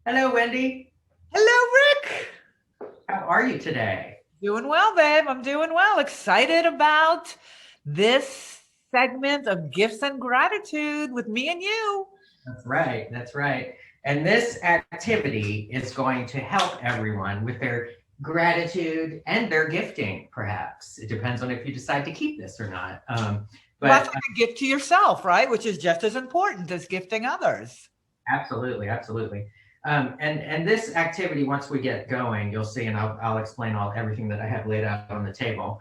Hello, Wendy. Hello, Rick. How are you today? Doing well, babe. I'm doing well. Excited about this segment of gifts and gratitude with me and you. That's right. That's right. And this activity is going to help everyone with their gratitude and their gifting, perhaps. It depends on if you decide to keep this or not. Well, that's But like a gift to yourself, right? Which is just as important as gifting others. Absolutely, absolutely. And this activity, once we get going, you'll see, and I'll explain everything that I have laid out on the table,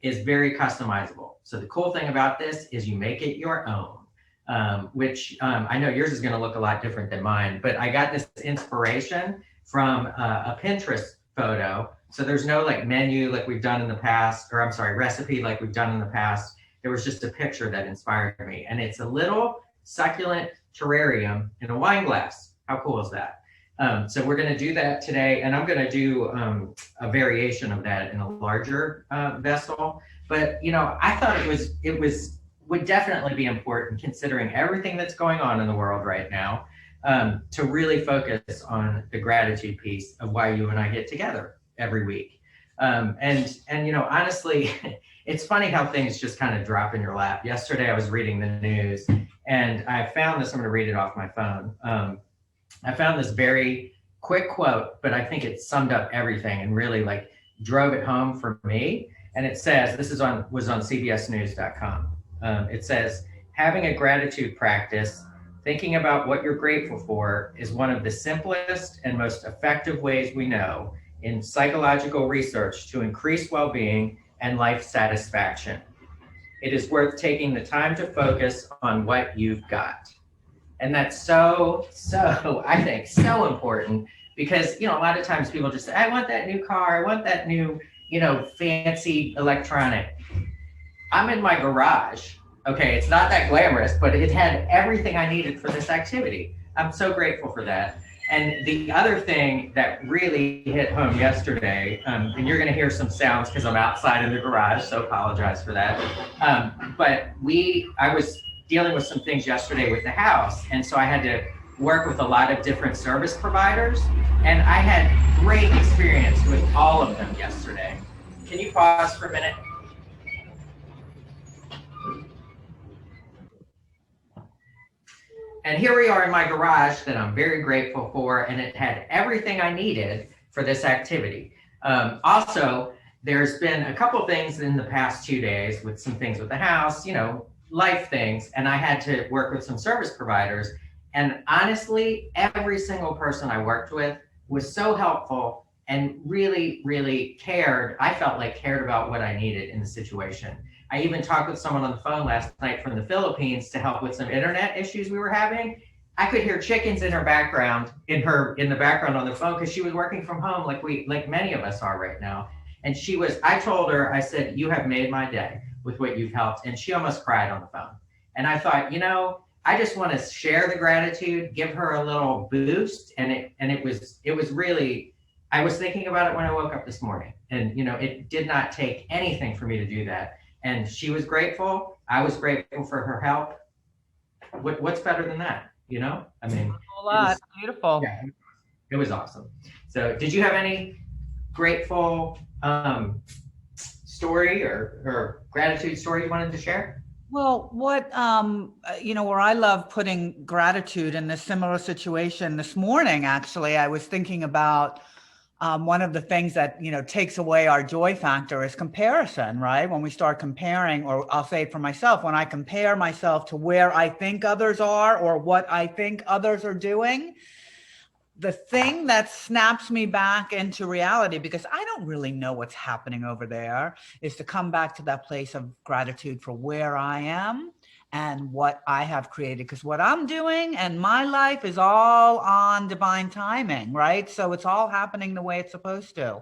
is very customizable. So the cool thing about this is you make it your own, which I know yours is going to look a lot different than mine, but I got this inspiration from a Pinterest photo. So there's no like menu like we've done in the past, or I'm sorry, recipe like we've done in the past. There was just a picture that inspired me, and it's a little succulent terrarium in a wine glass. How cool is that? So we're going to do that today, and I'm going to do a variation of that in a larger vessel. But I thought it was would definitely be important considering everything that's going on in the world right now, to really focus on the gratitude piece of why you and I get together every week. And honestly, it's funny how things just kind of drop in your lap. Yesterday, I was reading the news, and I found this. I'm going to read it off my phone. I found this very quick quote, but I think it summed up everything and really like drove it home for me. And it says, this is on was on CBSNews.com. It says, having a gratitude practice, thinking about what you're grateful for, is one of the simplest and most effective ways we know in psychological research to increase well-being and life satisfaction. It is worth taking the time to focus on what you've got. And that's so, I think, so important because, a lot of times people just say, I want that new car, I want that new, fancy electronic. I'm in my garage. Okay, it's not that glamorous, but it had everything I needed for this activity. I'm so grateful for that. And the other thing that really hit home yesterday, and you're going to hear some sounds because I'm outside in the garage, so apologize for that. But I was dealing with some things yesterday with the house, and so I had to work with a lot of different service providers, and I had great experience with all of them yesterday. Can you pause for a minute? And here we are in my garage that I'm very grateful for, and it had everything I needed for this activity. Also, there's been a couple things in the past 2 days with some things with the house, life things, and I had to work with some service providers. And honestly, every single person I worked with was so helpful and really, really cared. I felt like cared about what I needed in the situation. I even talked with someone on the phone last night from the Philippines to help with some internet issues we were having. I could hear chickens in her background, in the background on the phone because she was working from home like many of us are right now. And I told her, I said, you have made my day with what you've helped. And she almost cried on the phone. And I thought, I just want to share the gratitude, give her a little boost. And it was really, I was thinking about it when I woke up this morning. And it did not take anything for me to do that. And she was grateful. I was grateful for her help. What's better than that? I mean, A whole it lot. was, Beautiful. yeah, it was awesome. So, did you have any grateful story or gratitude story you wanted to share? Well, where I love putting gratitude in this similar situation this morning, actually, I was thinking about one of the things that, takes away our joy factor is comparison, right? When we start comparing, or I'll say it for myself, when I compare myself to where I think others are or what I think others are doing, the thing that snaps me back into reality, because I don't really know what's happening over there, is to come back to that place of gratitude for where I am and what I have created. Because what I'm doing and my life is all on divine timing, right? So it's all happening the way it's supposed to.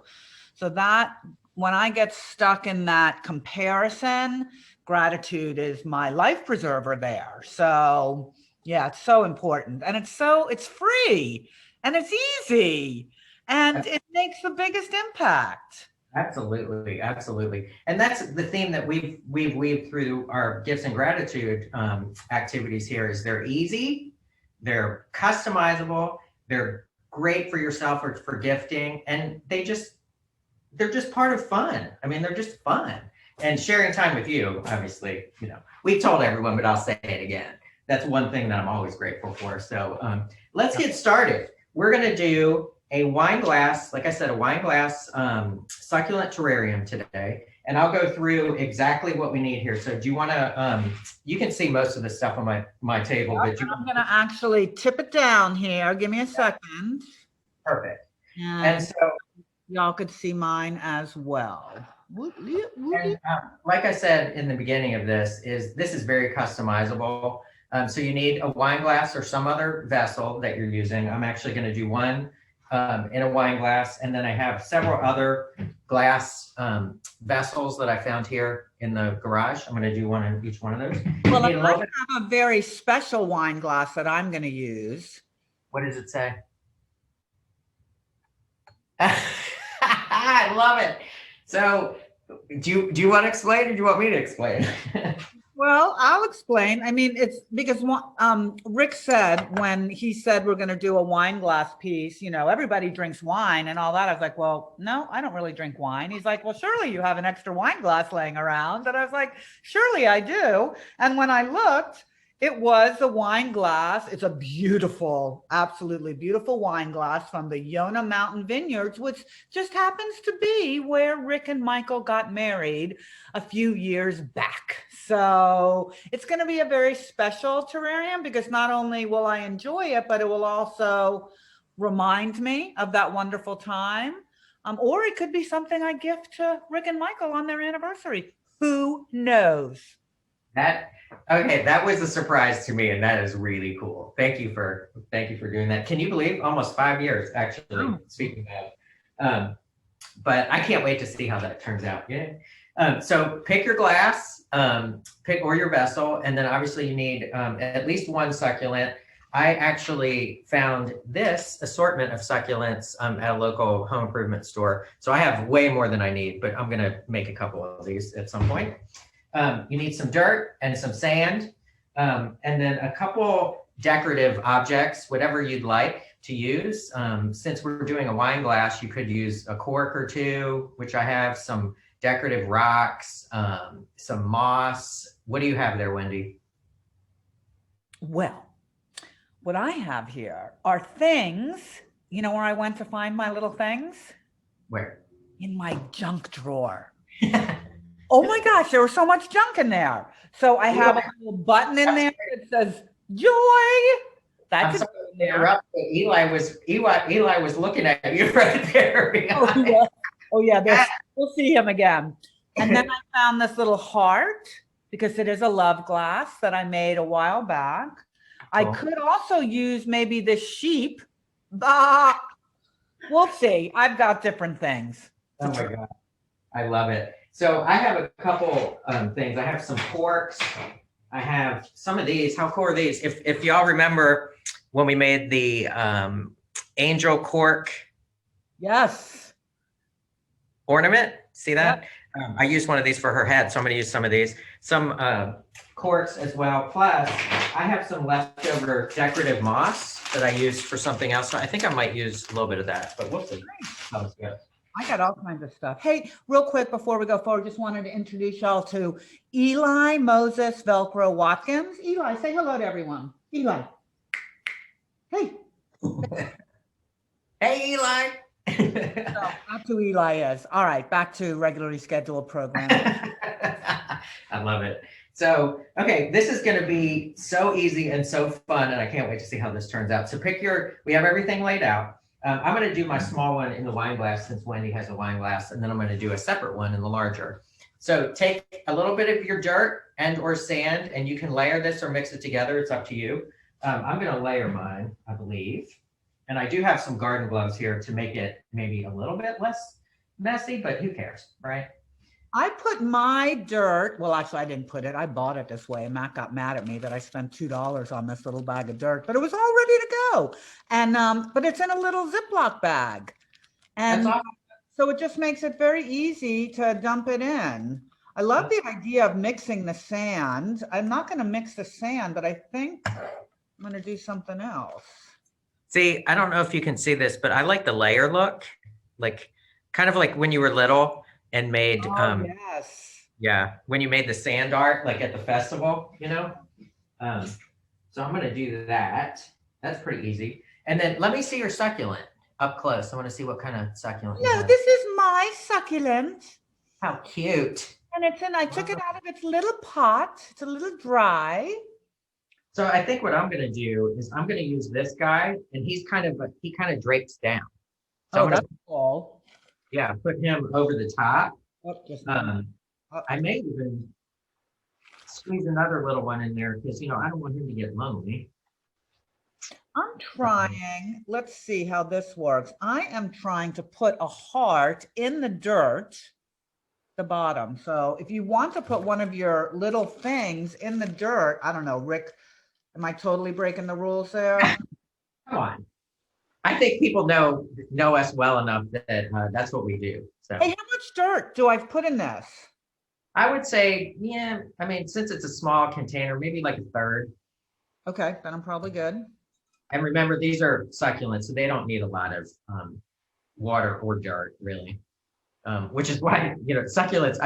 So that when I get stuck in that comparison, gratitude is my life preserver there. So yeah, it's so important. And it's free and it's easy and it makes the biggest impact. Absolutely, absolutely, and that's the theme that we've weaved through our gifts and gratitude activities here. Is they're easy, they're customizable, They're great for yourself or for gifting, and they're just part of fun. I mean, they're just fun. And sharing time with you, obviously, we've told everyone, but I'll say it again. That's one thing that I'm always grateful for. So let's get started. We're going to do a wine glass, like I said, a wine glass succulent terrarium today. And I'll go through exactly what we need here. So do you want to, you can see most of the stuff on my table. But I'm going to actually tip it down here. Give me a second. Perfect. And so y'all could see mine as well. And, like I said in the beginning of this is very customizable. So you need a wine glass or some other vessel that you're using. I'm actually going to do one in a wine glass, and then I have several other glass vessels that I found here in the garage. I'm going to do one in each one of those. Well, I have a very special wine glass that I'm going to use. What does it say? I love it. So do you want to explain, or do you want me to explain? Well, I'll explain. I mean, it's because Rick said when he said we're going to do a wine glass piece, everybody drinks wine and all that. I was like, well, no, I don't really drink wine. He's like, well, surely you have an extra wine glass laying around. And I was like, surely I do. And when I looked, it was a wine glass. It's a beautiful, absolutely beautiful wine glass from the Yonah Mountain Vineyards, which just happens to be where Rick and Michael got married a few years back. So it's going to be a very special terrarium because not only will I enjoy it, but it will also remind me of that wonderful time. Or it could be something I gift to Rick and Michael on their anniversary. Who knows? Okay, that was a surprise to me, and that is really cool. Thank you for doing that. Can you believe almost 5 years, actually, speaking of, but I can't wait to see how that turns out. Yeah. So pick your glass, or your vessel, and then obviously you need at least one succulent. I actually found this assortment of succulents at a local home improvement store. So I have way more than I need, but I'm gonna make a couple of these at some point. You need some dirt and some sand, and then a couple decorative objects, whatever you'd like to use. Since we're doing a wine glass, you could use a cork or two, which I have, some decorative rocks, some moss. What do you have there, Wendy? Well, what I have here are things, where I went to find my little things? Where? In my junk drawer. Oh my gosh, there was so much junk in there. So I have a little button in there that says joy. That's Eli was looking at you right there. Oh yeah. We'll see him again. And then I found this little heart because it is a love glass that I made a while back. Cool. I could also use maybe this sheep. We'll see. I've got different things. Oh my God. I love it. So I have a couple things. I have some corks. I have some of these. How cool are these? If y'all remember when we made the angel cork. Yes. Ornament. See that? Yep. I used one of these for her head, so I'm going to use some of these. Some corks as well. Plus, I have some leftover decorative moss that I used for something else. So I think I might use a little bit of that, but we'll see how this goes. I got all kinds of stuff. Hey, real quick before we go forward, just wanted to introduce y'all to Eli Moses Velcro Watkins. Eli, say hello to everyone. Eli. Hey. Hey, Eli. So, that's who Eli is. All right, back to regularly scheduled programming. I love it. So, okay, this is going to be so easy and so fun, and I can't wait to see how this turns out. So we have everything laid out. I'm going to do my small one in the wine glass since Wendy has a wine glass, and then I'm going to do a separate one in the larger. So take a little bit of your dirt and or sand, and you can layer this or mix it together. It's up to you. I'm going to layer mine, I believe. And I do have some garden gloves here to make it maybe a little bit less messy, but who cares, right? I put my dirt, well, actually I didn't put it. I bought it this way. Matt got mad at me that I spent $2 on this little bag of dirt, but it was all ready to go. And, but it's in a little Ziploc bag. And awesome. So it just makes it very easy to dump it in. I love the idea of mixing the sand. I'm not going to mix the sand, but I think I'm going to do something else. See, I don't know if you can see this, but I like the layer look, like kind of like when you were little and made, Oh, yes. yeah, when you made the sand art, like at the festival, Um, so I'm gonna do that. That's pretty easy. And then let me see your succulent up close. I want to see what kind of succulent you No, have. this is my succulent. How cute. And I took it out of its little pot. It's a little dry. So I think what I'm gonna do is I'm gonna use this guy, and he kind of drapes down. So I'm gonna, That's cool. yeah, put him over the top. Oh, just I may even squeeze another little one in there because I don't want him to get lonely. I'm trying, let's see how this works. I am trying to put a heart in the dirt, the bottom. So if you want to put one of your little things in the dirt, I don't know, Rick, am I totally breaking the rules there? Come on. I think people know us well enough that that's what we do. So Hey, how much dirt do I put in this? I would say, yeah, I mean, since it's a small container, maybe like a third. Okay, then I'm probably good. And remember, these are succulents, so they don't need a lot of water or dirt, really. Which is why, succulents,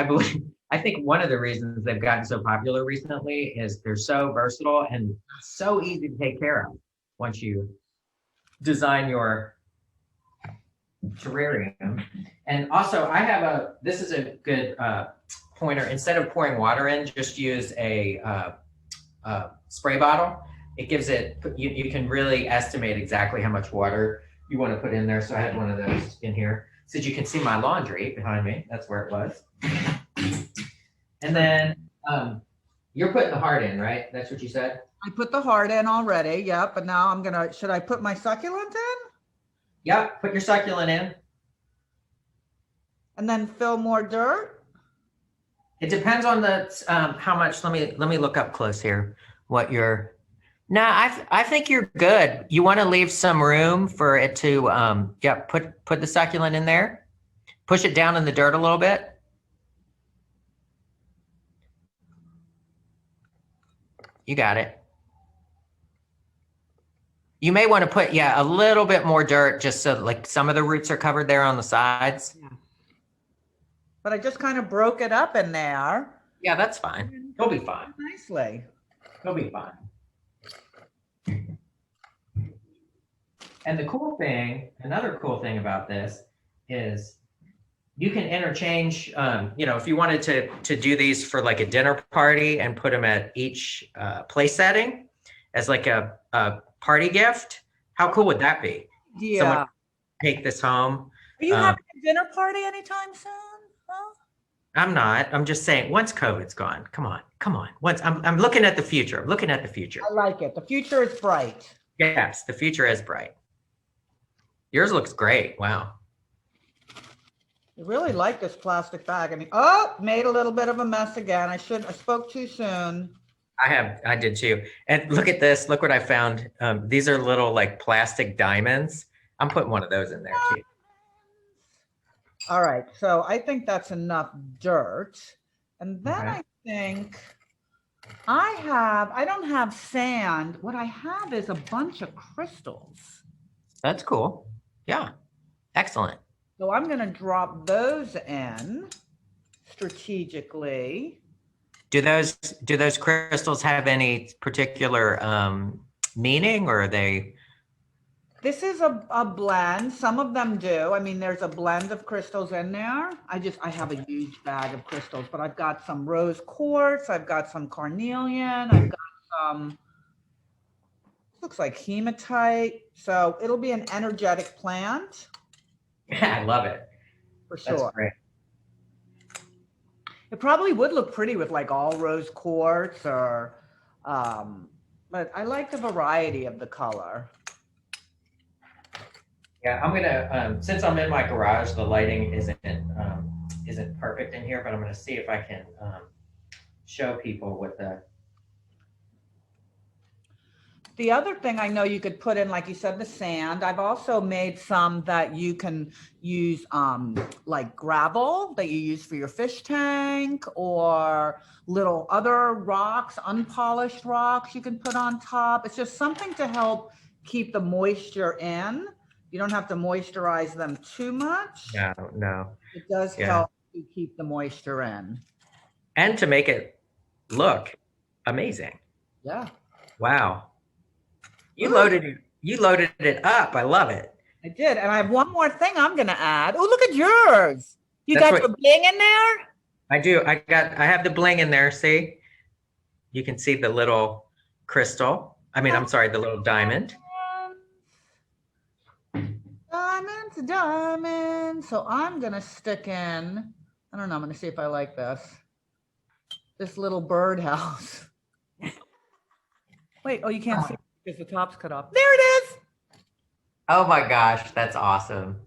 I think one of the reasons they've gotten so popular recently is they're so versatile and so easy to take care of once you design your terrarium. And also, this is a good pointer. Instead of pouring water in, just use a spray bottle. It gives you can really estimate exactly how much water you want to put in there. So I had one of those in here. So you can see my laundry behind me. That's where it was. And then you're putting the heart in, right? That's what you said? I put the heart in already, yep, but now should I put my succulent in? Yep, put your succulent in. And then fill more dirt? It depends on how much. Let me look up close here. No, I think you're good. You want to leave some room for it to, put the succulent in there. Push it down in the dirt a little bit. You got it. You may want to put, a little bit more dirt just so like some of the roots are covered there on the sides. Yeah. But I just kind of broke it up in there. Yeah, that's fine. He'll be fine. Nicely. He'll be fine. And another cool thing about this is you can interchange, if you wanted to do these for like a dinner party and put them at each place setting as like a party gift. How cool would that be? Yeah. Someone take this home. Are you having a dinner party anytime soon? Huh? I'm not. I'm just saying once COVID's gone, come on. I'm looking at the future. I like it. The future is bright. Yes, the future is bright. Yours looks great. Wow. I really like this plastic bag. Made a little bit of a mess again. I spoke too soon. I did too. And look at this. Look what I found. These are little like plastic diamonds. I'm putting one of those in there too. All right. So I think that's enough dirt. And then I think I don't have sand. What I have is a bunch of crystals. That's cool. Yeah. Excellent. So I'm going to drop those in strategically. Do those crystals have any particular meaning, or are they? This is a blend. Some of them do. I mean, there's a blend of crystals in there. I have a huge bag of crystals, but I've got some rose quartz. I've got some carnelian. I've got some, looks like hematite. So it'll be an energetic plant. Yeah, I love it. For sure. That's great. It probably would look pretty with like all rose quartz but I like the variety of the color. Yeah, I'm gonna since I'm in my garage, the lighting isn't perfect in here, but I'm gonna see if I can show people what the other thing I know you could put in, like you said, the sand. I've also made some that you can use like gravel that you use for your fish tank, or little other rocks, unpolished rocks you can put on top. It's just something to help keep the moisture in. You don't have to moisturize them too much. No. It does Yeah. help to keep the moisture in. And to make it look amazing. Yeah. Wow. You Ooh. loaded it up. I love it. I did. And I have one more thing I'm going to add. Oh, look at yours. You That's got what- your bling in there? I do. I have the bling in there. See? You can see the little crystal. I'm sorry, the little diamond. Diamonds. So I'm going to stick in, I don't know, I'm going to see if I like this little birdhouse. Wait, oh, you can't see because the top's cut off. There it is. Oh my gosh, that's awesome.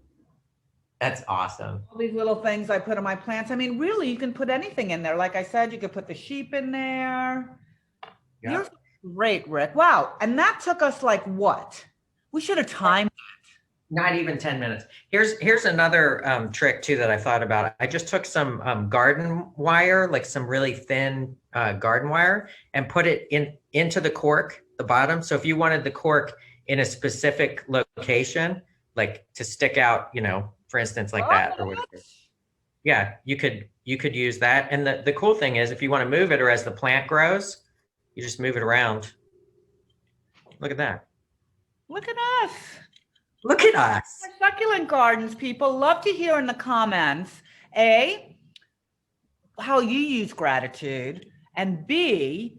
That's awesome. All these little things I put on my plants. I mean, really, you can put anything in there. Like I said, you could put the sheep in there. Yeah. You're great, Rick. Wow. And that took us like what? We should have timed. Not even 10 minutes. Here's another trick too that I thought about. I just took some garden wire, like some really thin garden wire, and put it into the cork, the bottom. So if you wanted the cork in a specific location, like to stick out, for instance, like that or whatever. Yeah, you could use that. And the cool thing is, if you want to move it, or as the plant grows, you just move it around. Look at that. Look at us. Look at us. Our succulent gardens, people. Love to hear in the comments, A, how you use gratitude, and B,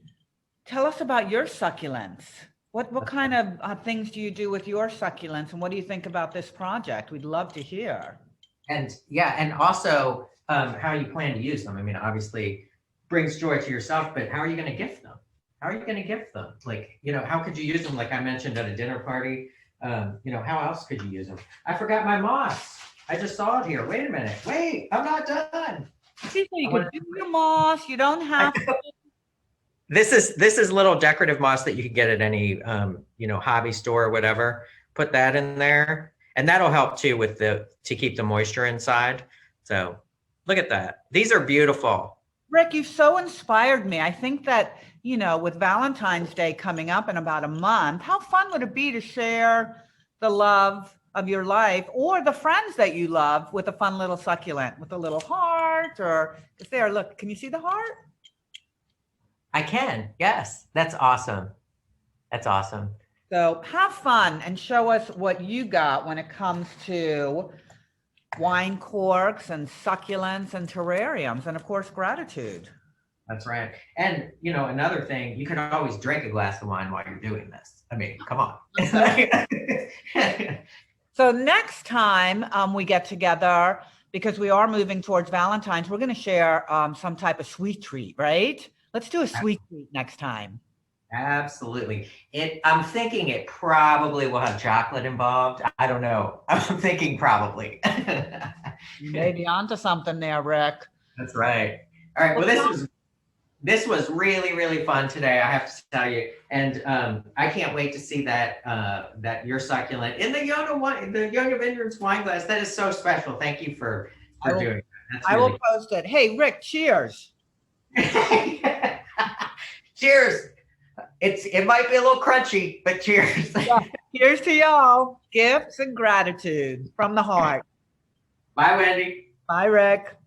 tell us about your succulents. What kind of things do you do with your succulents, and what do you think about this project? We'd love to hear. And yeah, and also how you plan to use them. Obviously brings joy to yourself, but how are you going to gift them? How are you going to gift them? Like, how could you use them? Like I mentioned at a dinner party, how else could you use them? I forgot my moss. I just saw it here. Wait a minute. Wait, I'm not done. You can do your moss. You don't have to. This is little decorative moss that you can get at any, hobby store or whatever. Put that in there, and that'll help too with to keep the moisture inside. So look at that. These are beautiful. Rick, you so inspired me. I think that, with Valentine's Day coming up in about a month, how fun would it be to share the love of your life or the friends that you love with a fun little succulent with a little heart, or is there, look, can you see the heart? I can. Yes. That's awesome. That's awesome. So have fun and show us what you got when it comes to wine corks and succulents and terrariums, and of course, gratitude. That's right. And, another thing, you can always drink a glass of wine while you're doing this. Come on. So next time we get together, because we are moving towards Valentine's, we're going to share some type of sweet treat, right? Let's do a sweet treat next time. Absolutely. I'm thinking it probably will have chocolate involved. I don't know. I'm thinking probably. You may be onto something there, Rick. That's right. All right. Well, this was really, really fun today, I have to tell you. And I can't wait to see that your succulent in the Yoga Vineyards wine glass. That is so special. Thank you for doing that. I will post it. Hey, Rick, cheers. Cheers. It might be a little crunchy, but cheers. Yeah. Cheers to y'all. Gifts and gratitude from the heart. Bye, Wendy. Bye, Rick.